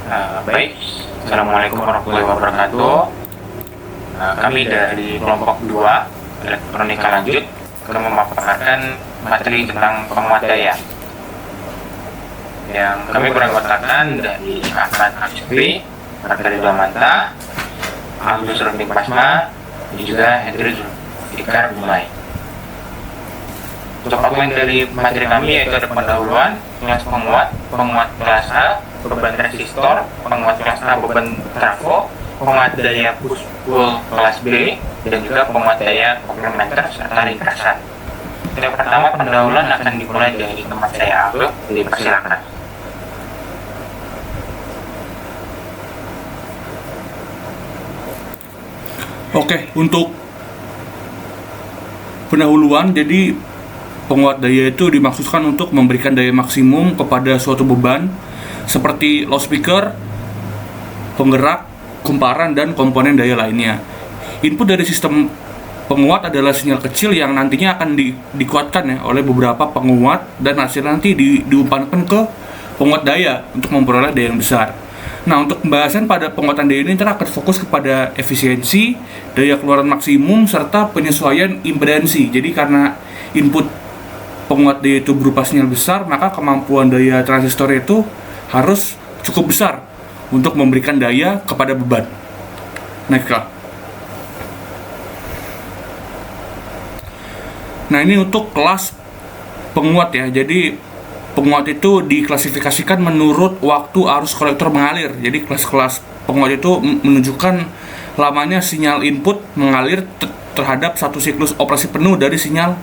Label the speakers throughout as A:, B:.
A: Baik, Assalamualaikum warahmatullahi wabarakatuh. Kami dari kelompok 2 elektronika lanjut akan memaparkan materi tentang penguat daya yang kami beranggotakan dari Ahmad Asfi, Margari Manta, Agus Runding Pasma, dan juga Hendri Zulfikar Bumai. Untuk dokumen dari materi kami yaitu ada pendahuluan, kelas penguat kelas A, beban resistor, penguat kelas A beban trafo, penguat daya push-pull kelas B, dan juga penguat daya komplementer serta ringkasan. Yang pertama pendahuluan akan dimulai dari tempat saya Agus, dipersilakan.
B: Oke, untuk pendahuluan, jadi penguat daya itu dimaksudkan untuk memberikan daya maksimum kepada suatu beban seperti loudspeaker, penggerak, kumparan, dan komponen daya lainnya. Input dari sistem penguat adalah sinyal kecil yang nantinya akan dikuatkan ya oleh beberapa penguat dan hasilnya nanti diumpankan ke penguat daya untuk memperoleh daya yang besar. Nah, untuk pembahasan pada penguatan daya ini akan fokus kepada efisiensi, daya keluaran maksimum, serta penyesuaian impedansi. Jadi karena input penguat daya itu berupa sinyal besar, maka kemampuan daya transistor itu harus cukup besar untuk memberikan daya kepada beban. Next. Nah, ini untuk kelas penguat ya. Jadi penguat itu diklasifikasikan menurut waktu arus kolektor mengalir. Jadi kelas-kelas penguat itu menunjukkan lamanya sinyal input mengalir terhadap satu siklus operasi penuh dari sinyal.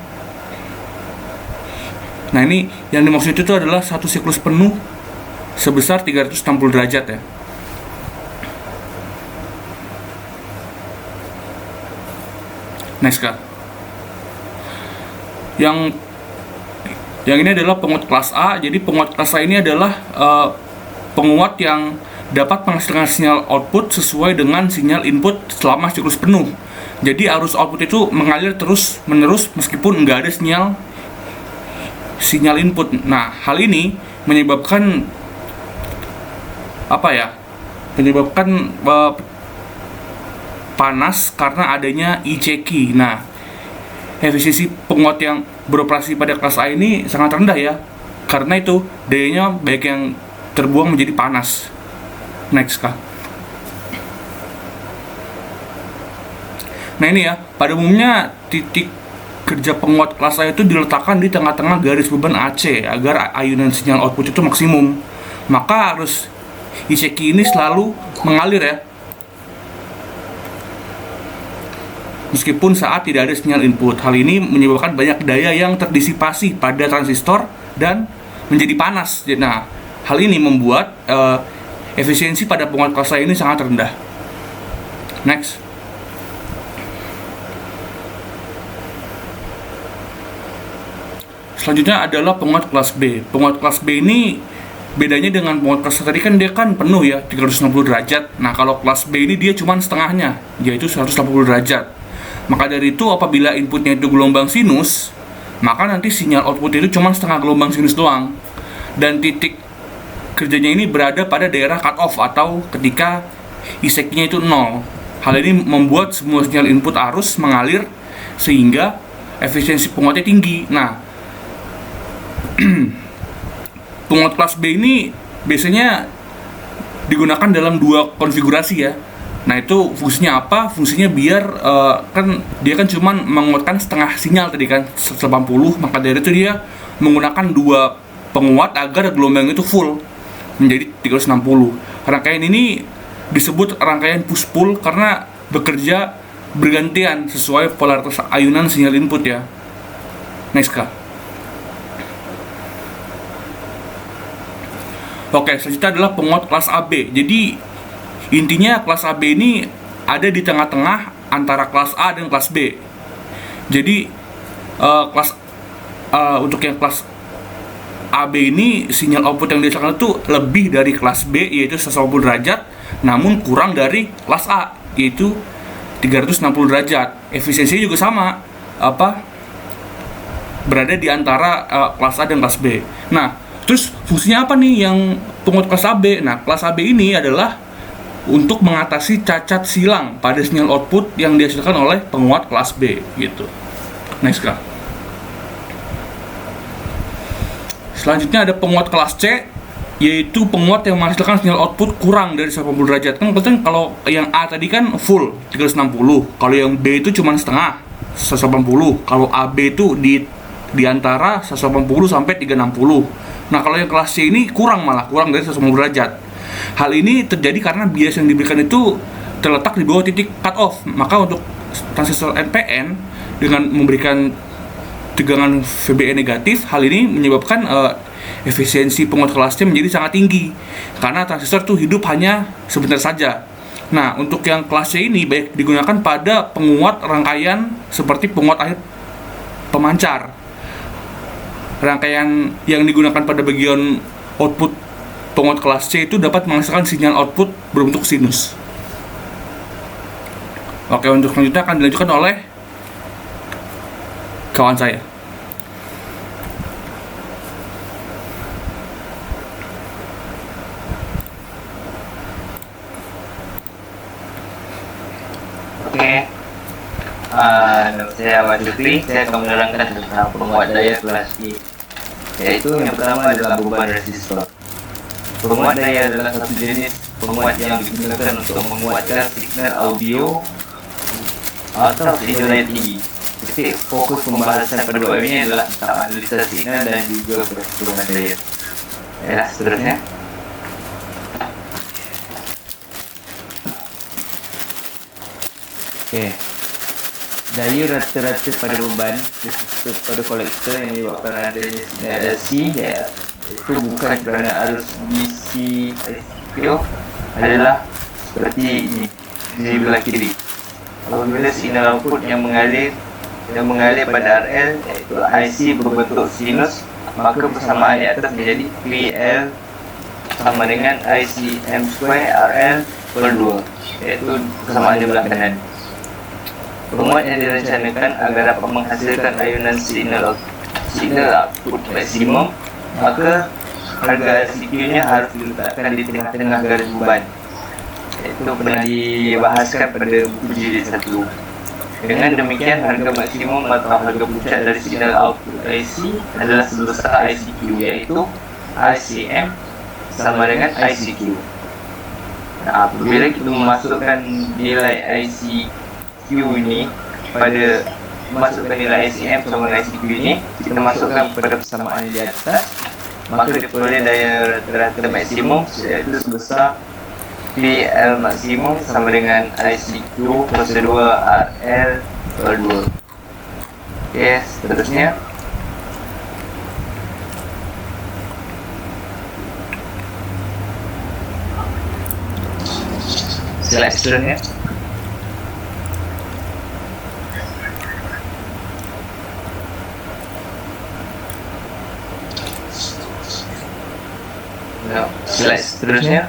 B: Nah, ini yang dimaksud itu adalah satu siklus penuh sebesar 360 derajat ya. Next, Kak. Yang ini adalah penguat kelas A. Jadi penguat kelas A ini adalah penguat yang dapat menghasilkan sinyal output sesuai dengan sinyal input selama siklus penuh. Jadi arus output itu mengalir terus menerus meskipun nggak ada sinyal input. Nah, hal ini menyebabkan panas karena adanya ICQ. Nah, efisiensi penguat yang beroperasi pada kelas A ini sangat rendah ya, karena itu dayanya baik yang terbuang menjadi panas. Next, Kak. Nah, ini ya, pada umumnya titik kerja penguat kelas A itu diletakkan di tengah-tengah garis beban AC agar ayunan sinyal output itu maksimum. Maka arus ICQ ini selalu mengalir ya, meskipun saat tidak ada sinyal input. Hal ini menyebabkan banyak daya yang terdisipasi pada transistor dan menjadi panas. Nah, hal ini membuat efisiensi pada penguat kelas A ini sangat rendah. Next. Selanjutnya adalah penguat kelas B. Penguat kelas B ini bedanya dengan penguat kelas A tadi kan dia kan penuh ya, 360 derajat. Nah, kalau kelas B ini dia cuma setengahnya, yaitu 180 derajat. Maka dari itu apabila inputnya itu gelombang sinus, maka nanti sinyal output itu cuma setengah gelombang sinus doang. Dan titik kerjanya ini berada pada daerah cut off atau ketika ICQ-nya itu 0. Hal ini membuat semua sinyal input arus mengalir sehingga efisiensi penguatnya tinggi. Nah, penguat kelas B ini biasanya digunakan dalam dua konfigurasi ya. Nah, itu fungsinya apa? Fungsinya biar kan dia kan cuman menguatkan setengah sinyal tadi kan 180, maka dari itu dia menggunakan dua penguat agar gelombang itu full menjadi 360. Rangkaian ini disebut rangkaian push pull karena bekerja bergantian sesuai polaritas ayunan sinyal input ya. Next, Kak. Oke, selanjutnya adalah penguat kelas AB. Jadi intinya kelas AB ini ada di tengah-tengah antara kelas A dan kelas B. Jadi untuk yang kelas AB ini sinyal output yang dihasilkan itu lebih dari kelas B yaitu 180 derajat, namun kurang dari kelas A yaitu 360 derajat. Efisiensinya juga sama, berada di antara kelas A dan kelas B. Nah, terus fungsinya apa nih yang penguat kelas AB? Nah, kelas AB ini adalah untuk mengatasi cacat silang pada sinyal output yang dihasilkan oleh penguat kelas B gitu. Next kak. Selanjutnya ada penguat kelas C, yaitu penguat yang menghasilkan sinyal output kurang dari 180 derajat. Kan kebetulan kalau yang A tadi kan full 360, kalau yang B itu cuma setengah 180, kalau AB itu di antara 180 sampai 360. Nah, kalau yang kelas C ini kurang dari 180 derajat. Hal ini terjadi karena bias yang diberikan itu terletak di bawah titik cut off. Maka untuk transistor NPN dengan memberikan tegangan VBE negatif, hal ini menyebabkan efisiensi penguat kelas C menjadi sangat tinggi karena transistor itu hidup hanya sebentar saja. Nah, untuk yang kelas C ini baik digunakan pada penguat rangkaian seperti penguat akhir pemancar. Rangkaian yang digunakan pada bagian output penguat kelas C itu dapat menghasilkan sinyal output berbentuk sinus. Oke, untuk selanjutnya akan dilanjutkan oleh kawan saya.
C: Oke, nama saya Ahmad Jufri. Saya akan menerangkan tentang penguat daya kelas I, yaitu yang pertama adalah beban resistor. Penguat daya adalah satu jenis penguat yang digunakan untuk menguatkan signal audio atau sinyal daya tinggi. Titik fokus pembahasan pada bab ini adalah tentang analisa signal dan juga perhitungan daya. Ya, seterusnya. Oke. Daya rata-rata pada beban resistor pada kolektor yang menyebabkan adanya sinyal AC itu bukan kerana arus DC IQ adalah seperti ini di belah kiri. Apabila signal output yang mengalir pada RL iaitu IC berbentuk sinus, maka persamaan di atas menjadi PL sama dengan IC M2 RL per 2, iaitu persamaan di belah kanan. Penguat yang direncanakan agar dapat menghasilkan ayunan signal output maksimum, maka harga CQ-nya harus diletakkan di tengah-tengah garis beban. Itu pernah dibahaskan pada buku jilid 1. Dengan demikian, harga maksimum atau harga puncak dari signal output IC adalah sebesar ICQ, yaitu ICM sama dengan ICQ. Nah, apabila kita memasukkan nilai ICQ ini pada masukkan nilai ICM sama dengan ICQ ini, kita masukkan pada persamaan di atas, maka diperoleh daya rata maksimum iaitu sebesar PL maksimum sama dengan ICQ kuasa 2 RL per 2. Oke, seterusnya. Slide seterusnya. Slide seterusnya.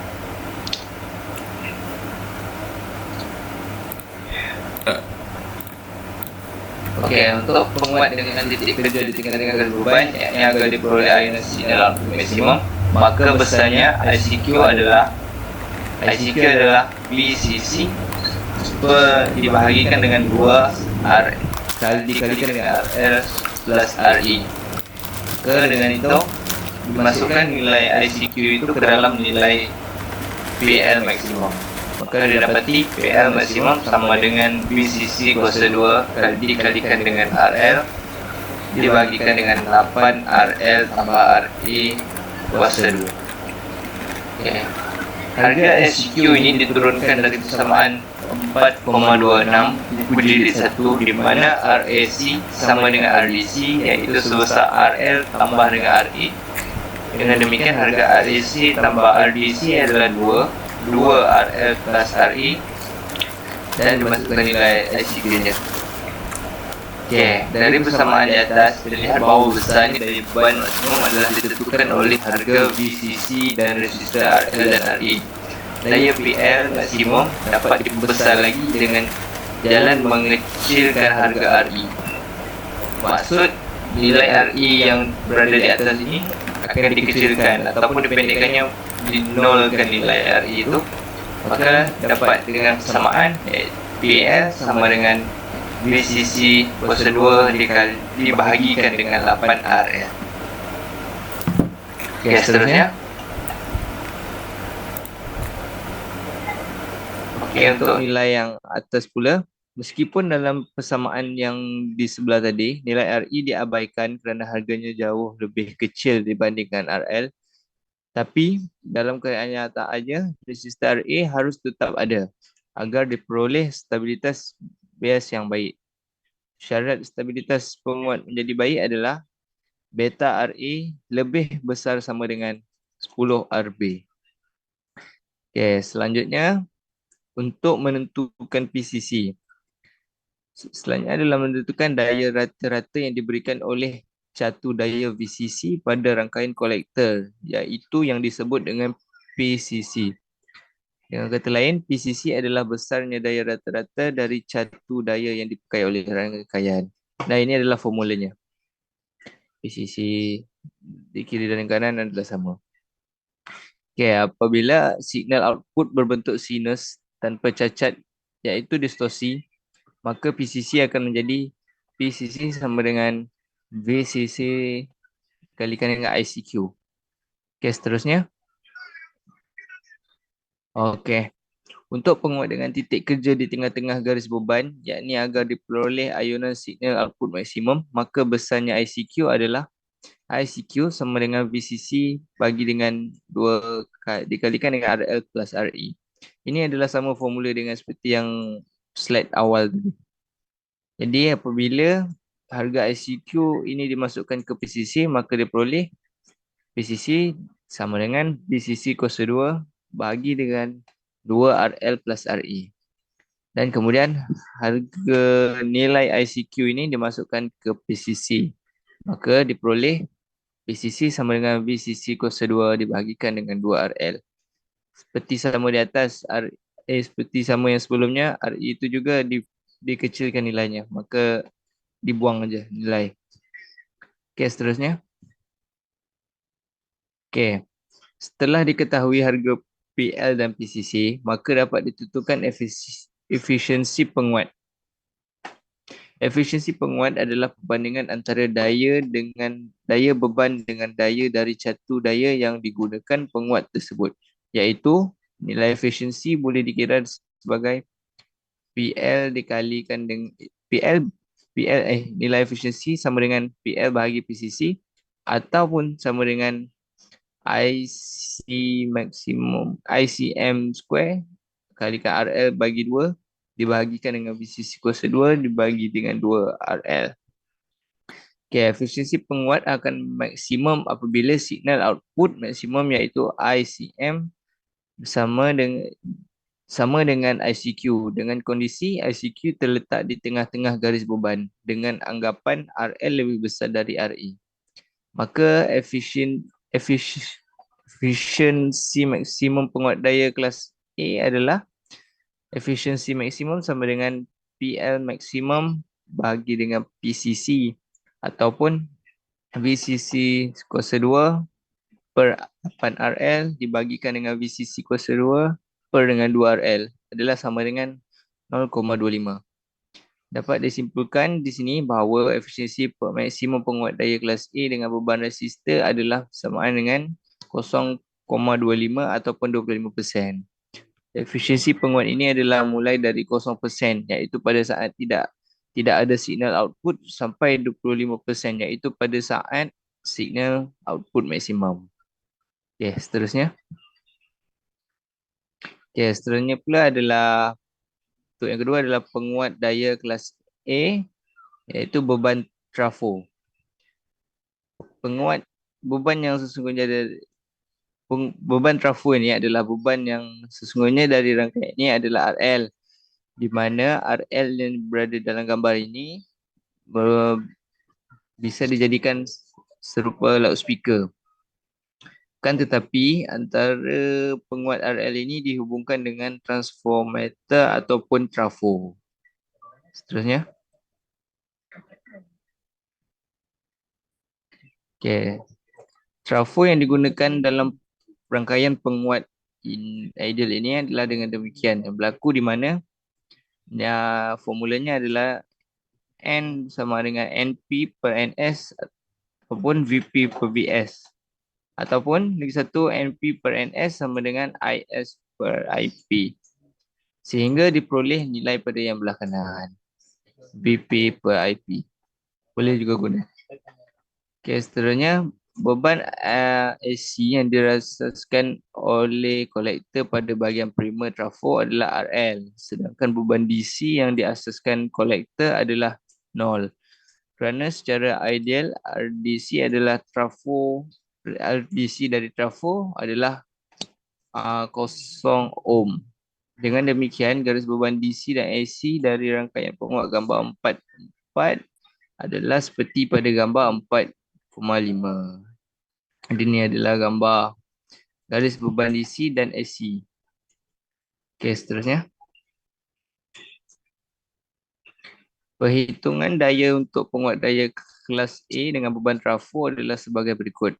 C: Oke, untuk penguat dengan titik kerja di tengah-tengah garis beban yang agar diperoleh ayunan sinyal output maksimum, maka besarnya ICQ adalah BCC dibahagikan dengan 2 R dikalikan dengan RL plus RI. Dengan itu dimasukkan nilai ICQ itu ke dalam nilai PL maksimum. Maka didapati PL maksimum sama dengan BCC kuasa 2 dikalikan dengan RL dibagikan dengan 8 RL tambah RE kuasa 2. Okay. Harga SQ ini diturunkan dari persamaan 4,26 buku jilid 1 di mana RAC sama dengan RDC, iaitu sebesar RL tambah dengan RE. Dengan demikian harga RAC tambah RDC adalah 2 RL plus RE dan dimasukkan nilai ICQ-nya. Okey, dari persamaan di atas terlihat bahawa besarnya dari beban maksimum adalah ditentukan oleh harga BCC dan resistor RL dan RE. Daya PL maksimum dapat dibesar lagi dengan jalan mengecilkan harga RE. Maksud nilai RE yang berada di atas ini akan dikecilkan ataupun dipendekkannya dinolkan nilai RE itu, maka dapat dengan persamaan PL sama dengan VCC kuasa 2 dibahagikan dengan 8RL. Okey, seterusnya. Okey, untuk nilai yang atas pula, meskipun dalam persamaan yang di sebelah tadi, nilai RE diabaikan kerana harganya jauh lebih kecil dibandingkan RL, tapi dalam keadaan nyataannya, resistor RA harus tetap ada agar diperoleh stabilitas bias yang baik. Syarat stabilitas penguat menjadi baik adalah beta RA lebih besar sama dengan 10 RB. Okey, selanjutnya untuk menentukan PCC. Selanjutnya adalah menentukan daya rata-rata yang diberikan oleh catu daya VCC pada rangkaian kolektor, iaitu yang disebut dengan PCC. Dengan kata lain, PCC adalah besarnya daya rata-rata dari catu daya yang dipakai oleh rangkaian. Nah, ini adalah formulanya. PCC di kiri dan kanan adalah sama. Okey, apabila signal output berbentuk sinus tanpa cacat, iaitu distorsi, maka PCC akan menjadi PCC sama dengan VCC kalikan dengan ICQ. Okey, seterusnya. Okey. Untuk penguat dengan titik kerja di tengah-tengah garis beban, yakni agar diperoleh ayunan signal output maksimum, maka besarnya ICQ adalah ICQ sama dengan VCC bagi dengan 2 dikalikan dengan RL plus RE. Ini adalah sama formula dengan seperti yang slide awal tadi. Jadi apabila harga ICQ ini dimasukkan ke PCC, maka diperoleh PCC sama dengan VCC kuasa 2 bagi dengan 2 RL plus RE. Dan kemudian harga nilai ICQ ini dimasukkan ke PCC. Maka diperoleh PCC sama dengan VCC kuasa 2 dibahagikan dengan 2 RL. Seperti sama di atas, seperti sama yang sebelumnya, RE itu juga dikecilkan nilainya. Maka dibuang aja nilai. Okey, seterusnya. Okey. Setelah diketahui harga PL dan PCC, maka dapat ditentukan efisiensi penguat. Efisiensi penguat adalah perbandingan antara daya beban dengan daya dari catu daya yang digunakan penguat tersebut, iaitu nilai efisiensi boleh dikira sebagai PL dikalikan dengan nilai efisiensi sama dengan PL bahagi PCC ataupun sama dengan ICM square kalikan RL bagi 2 dibahagikan dengan VCC kuasa 2 dibagi dengan 2 RL. Okay, efisiensi penguat akan maksimum apabila signal output maksimum iaitu ICM sama dengan ICQ dengan kondisi ICQ terletak di tengah-tengah garis beban dengan anggapan RL lebih besar dari RE. Maka efisiensi maksimum penguat daya kelas A adalah efisiensi maksimum sama dengan PL maksimum bagi dengan PCC ataupun VCC kuasa 2 per 8 RL dibagikan dengan VCC kuasa 2 per dengan 2 RL adalah sama dengan 0,25. Dapat disimpulkan di sini bahawa efisiensi maksimum penguat daya kelas A dengan beban resistor adalah samaan dengan 0,25 ataupun 25%. Efisiensi penguat ini adalah mulai dari 0% iaitu pada saat tidak ada signal output sampai 25% iaitu pada saat signal output maksimum. Okey, seterusnya. Okey, seterusnya pula adalah untuk yang kedua adalah penguat daya kelas A iaitu beban trafo. Penguat beban yang sesungguhnya beban trafo ini adalah beban yang sesungguhnya dari rangkaian ini adalah RL, di mana RL yang berada dalam gambar ini bisa dijadikan serupa loudspeaker. Kan tetapi antara penguat RL ini dihubungkan dengan transformator ataupun trafo. Seterusnya. Okay. Trafo yang digunakan dalam rangkaian penguat ideal ini adalah dengan demikian. Yang berlaku di mana formulanya adalah N sama dengan NP per NS ataupun VP per VS. Ataupun lagi satu NP per NS sama dengan IS per IP. Sehingga diperoleh nilai pada yang belah kanan. VP per IP. Boleh juga guna. Okey, seterusnya beban AC yang dirasaskan oleh kolektor pada bahagian primer trafo adalah RL. Sedangkan beban DC yang diasaskan kolektor adalah 0. Kerana secara ideal RDC adalah trafo, RDC dari trafo adalah 0 ohm. Dengan demikian, garis beban DC dan AC dari rangkaian penguat gambar 4 adalah seperti pada gambar 4,5. Ini adalah gambar garis beban DC dan AC. Okey, seterusnya. Perhitungan daya untuk penguat daya kelas A dengan beban trafo adalah sebagai berikut.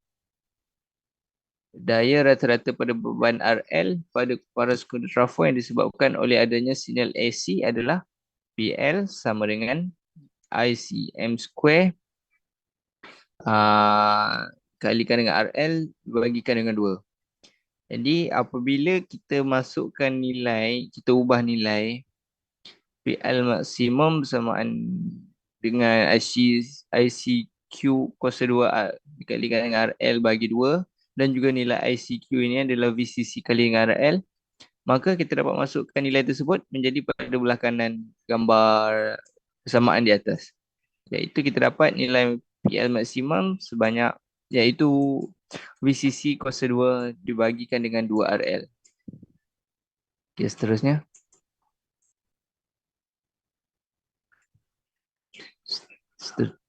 C: Daya rata-rata pada beban RL pada para sekunder trafo yang disebabkan oleh adanya sinyal AC adalah PL sama dengan ICM square kalikan dengan RL dibagikan dengan 2. Jadi apabila kita masukkan nilai, kita ubah nilai PL maksimum bersamaan dengan ICQ kuasa 2 dikalikan dengan RL bagi 2 dan juga nilai ICQ ini adalah VCC kali dengan RL, maka kita dapat masukkan nilai tersebut menjadi pada belah kanan gambar persamaan di atas. Iaitu kita dapat nilai PL maksimum sebanyak iaitu VCC kuasa 2 dibagikan dengan 2 RL. Okey, seterusnya.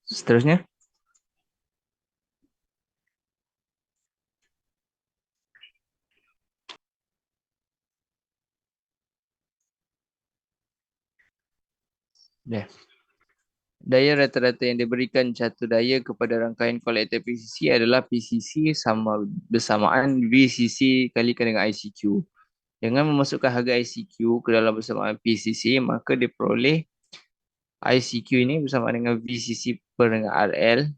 C: Seterusnya. Daya rata-rata yang diberikan jatuh daya kepada rangkaian kolektor PCC adalah PCC sama bersamaan VCC kalikan dengan ICQ. Dengan memasukkan harga ICQ ke dalam bersamaan PCC, maka diperoleh ICQ ini bersamaan dengan VCC per dengan RL.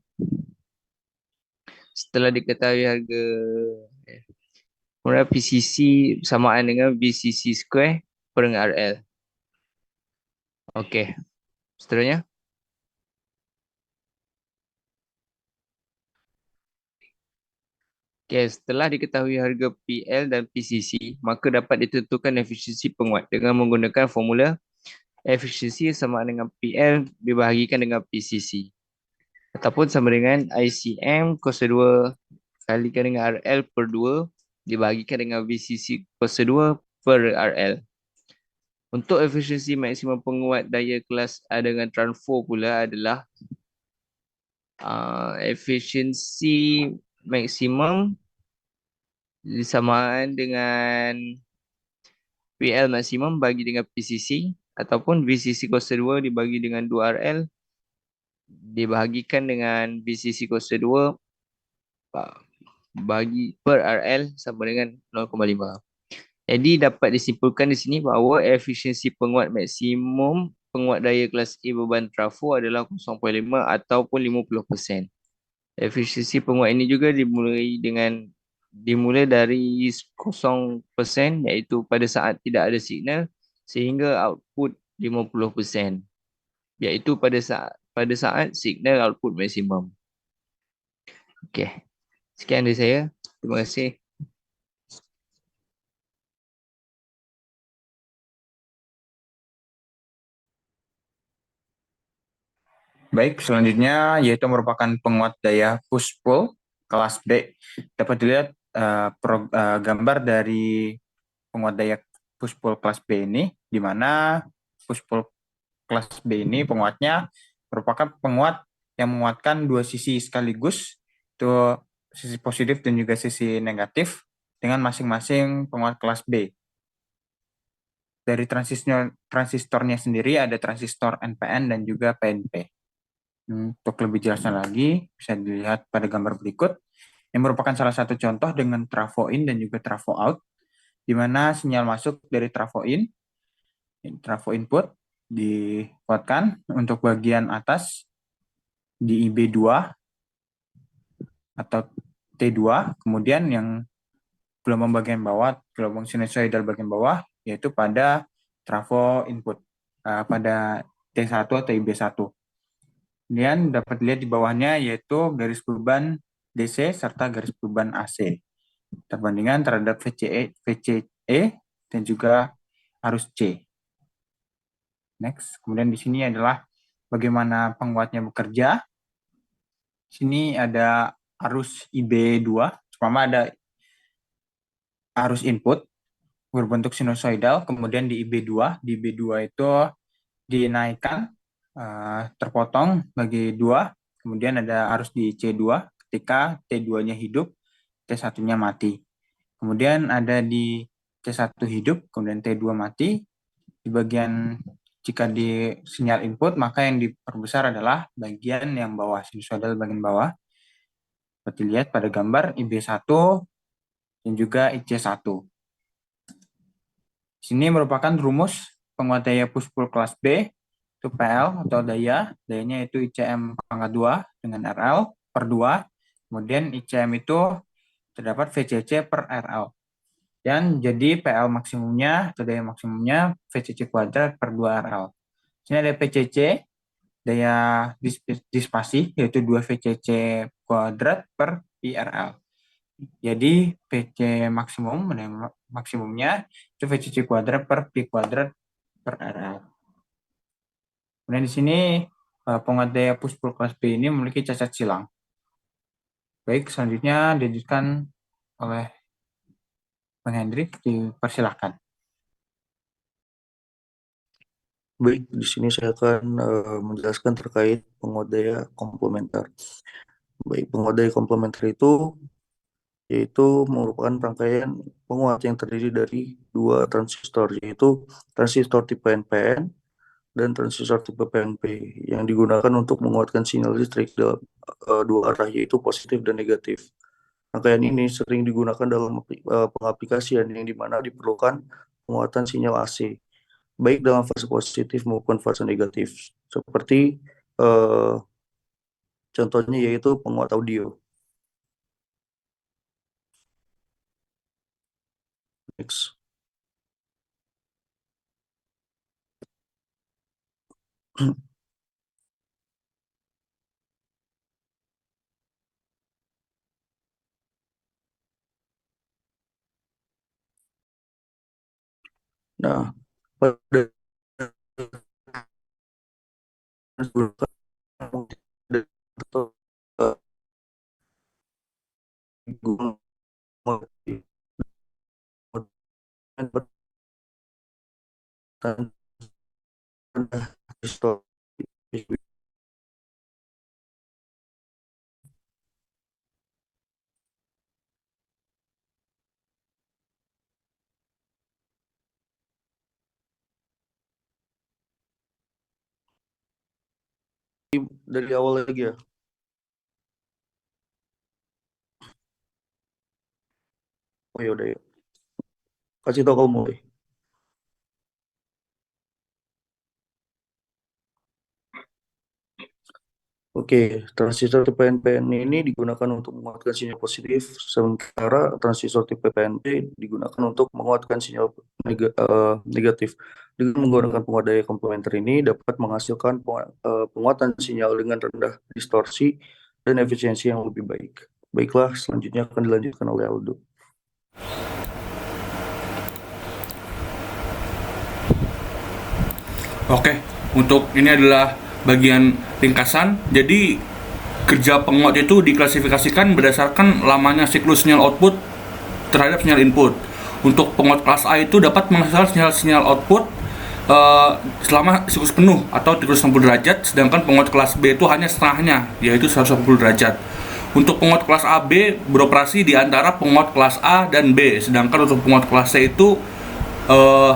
C: Setelah diketahui harga, kemudian PCC bersamaan dengan VCC square per dengan RL. Okey, seterusnya. Okay, setelah diketahui harga PL dan PCC, maka dapat ditentukan efisiensi penguat dengan menggunakan formula efisiensi sama dengan PL dibahagikan dengan PCC. Ataupun sama dengan ICM kuasa 2 kalikan dengan RL per 2 dibahagikan dengan VCC kuasa 2 per RL. Untuk efisiensi maksimum penguat daya kelas A dengan transfer pula adalah efisiensi maksimum disamaan dengan PL maksimum bagi dengan PCC ataupun VCC kuasa 2 dibagi dengan 2RL dibahagikan dengan VCC kuasa 2 bagi per RL sama dengan 0,5. Jadi dapat disimpulkan di sini bahawa efisiensi penguat maksimum penguat daya kelas A beban trafo adalah 0,5 ataupun 50%. Efisiensi penguat ini juga dimulai dari 0% iaitu pada saat tidak ada signal sehingga output 50% iaitu pada saat signal output maksimum. Okey. Sekian dari saya. Terima kasih.
A: Baik, selanjutnya yaitu merupakan penguat daya push-pull kelas B. Dapat dilihat gambar dari penguat daya push-pull kelas B ini, di mana push-pull kelas B ini penguatnya merupakan penguat yang menguatkan dua sisi sekaligus, itu sisi positif dan juga sisi negatif dengan masing-masing penguat kelas B. Dari transistornya sendiri ada transistor NPN dan juga PNP. Untuk lebih jelasnya lagi, bisa dilihat pada gambar berikut.
D: yang merupakan salah satu contoh dengan trafo in dan juga trafo out, di mana sinyal masuk dari trafo input dikuatkan untuk bagian atas di IB2 atau T2, kemudian yang gelombang bagian bawah, gelombang sinusoidal bagian bawah, yaitu pada trafo input, pada T1 atau IB1. Kemudian dapat dilihat di bawahnya yaitu garis beban DC serta garis beban AC. Perbandingan terhadap VCE dan juga arus C. Next, kemudian di sini adalah bagaimana penguatnya bekerja. Sini ada arus IB2, pertama ada arus input berbentuk sinusoidal, kemudian di IB2 itu dinaikkan, terpotong bagi 2, kemudian ada arus di C2 ketika T2-nya hidup, T1-nya mati. Kemudian ada di C1 hidup, kemudian T2 mati. Di bagian jika di sinyal input, maka yang diperbesar adalah bagian yang bawah, sinusoidal bagian bawah. Seperti lihat pada gambar IB1 dan juga IC1. Sini merupakan rumus penguat daya push-pull kelas B, itu PL atau dayanya itu ICM pangkat 2 dengan RL per 2, kemudian ICM itu terdapat VCC per RL. Dan jadi PL maksimumnya atau daya maksimumnya VCC kuadrat per 2 RL. Sini ada PCC, daya dispasi, yaitu 2 VCC kuadrat per IRL. Jadi PC maksimumnya itu VCC kuadrat per P kuadrat per RL. Kemudian di sini penguat daya push-pull kelas B ini memiliki cacat silang. Baik, selanjutnya dilanjutkan oleh Bang Hendrik, dipersilahkan.
E: Baik, di sini saya akan menjelaskan terkait penguat daya komplementer. Baik, penguat daya komplementer itu yaitu merupakan rangkaian penguat yang terdiri dari 2 transistor, yaitu transistor tipe NPN dan transistor tipe PNP yang digunakan untuk menguatkan sinyal listrik dalam 2 arah, yaitu positif dan negatif. Rangkaian ini sering digunakan dalam pengaplikasian yang dimana diperlukan penguatan sinyal AC, baik dalam fase positif maupun fase negatif, seperti contohnya yaitu penguat audio. Next. Nah, pada dari awal lagi ya. Oh yaudah ya. Kasih tau kamu mulai. Oke, transistor tipe NPN ini digunakan untuk menguatkan sinyal positif, sementara transistor tipe PNP digunakan untuk menguatkan sinyal negatif. Dengan menggunakan penguat daya komplementer ini dapat menghasilkan penguatan sinyal dengan rendah distorsi dan efisiensi yang lebih baik. Baiklah, selanjutnya akan dilanjutkan oleh Aldo.
B: Oke, untuk ini adalah bagian ringkasan. Jadi kerja penguat itu diklasifikasikan berdasarkan lamanya siklus sinyal output terhadap sinyal input. Untuk penguat kelas A itu dapat menghasilkan sinyal output selama siklus penuh atau 360 derajat, sedangkan penguat kelas B itu hanya setengahnya, yaitu 180 derajat. Untuk penguat kelas AB beroperasi di antara penguat kelas A dan B, sedangkan untuk penguat kelas C itu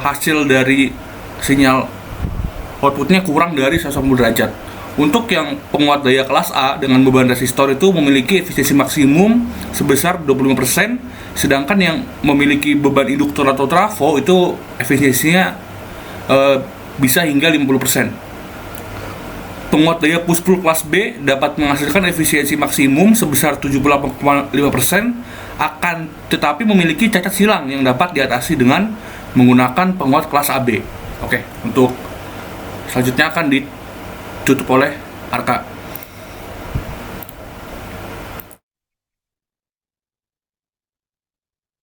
B: hasil dari sinyal outputnya kurang dari 180 derajat. Untuk yang penguat daya kelas A dengan beban resistor itu memiliki efisiensi maksimum sebesar 25%, sedangkan yang memiliki beban induktor atau trafo itu efisiensinya bisa hingga 50%. Penguat daya push pull kelas B dapat menghasilkan efisiensi maksimum sebesar 78,5%, akan tetapi memiliki cacat silang yang dapat diatasi dengan menggunakan penguat kelas AB. Oke, untuk selanjutnya akan ditutup oleh Arka.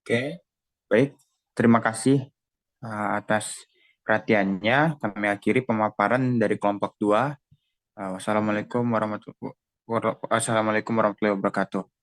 D: Oke, baik. Terima kasih atas perhatiannya. Kami akhiri pemaparan dari kelompok 2. Wassalamualaikum warahmatullahi wabarakatuh.